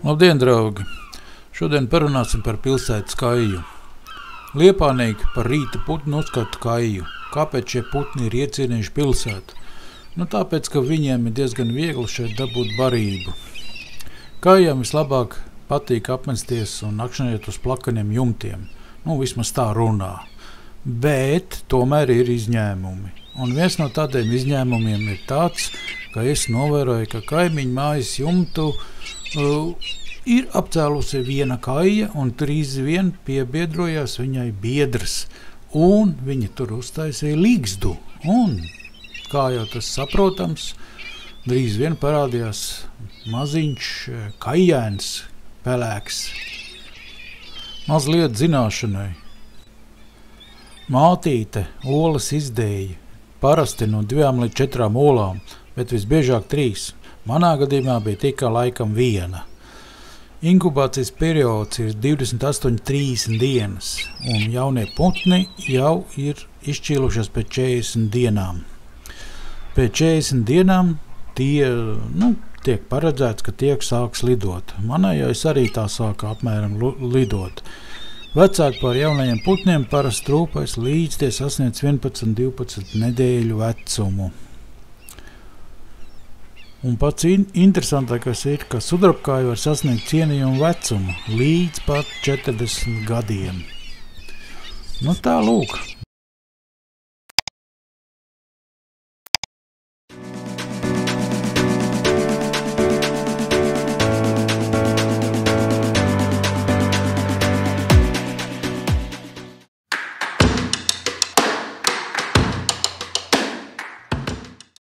Labdien, draugi! Šodien parunāsim par pilsētas kaju. Liepānieki par rīta putnu uzskata kaju. Kāpēc šie putni ir iecienījuši pilsētu? Tāpēc, ka viņiem ir diezgan viegli šeit dabūt barību. Kājām vislabāk patīk apmesties un nakšņot uz plakaniem jumtiem. Vismaz tā runā. Bet tomēr ir izņēmumi. Un viens no tādiem izņēmumiem ir tāds, ka es novēroju, ka kaimiņu mājas jumtu ir apcēlusi viena kaija un drīz vien piebiedrojās viņai biedrs. Un viņa tur uztaisīja ligzdu. Un, kā jau tas saprotams, drīz vien parādījās maziņš kajēns pelēks. Mazliet zināšanai. Mātīte olas izdēja parasti no 2 līdz 4 olām, bet visbiežāk 3. Manā gadījumā bija tikai laikam 1. Inkubācijas periods ir 28-30 dienas, un jaunie putni jau ir izšķīlušies pēc 40 dienām. Pēc 40 dienām tiek paredzēts, ka tiek sāks lidot. Manējais arī tā sāka apmēram lidot. Vecāki par jaunajiem putniem parasti rūpēs līdz tie sasniedz 11-12 nedēļu vecumu. Un pats interesantākais ir, ka sudrabkāji var sasniegt cienījumu vecumu līdz pat 40 gadiem. Tā lūk.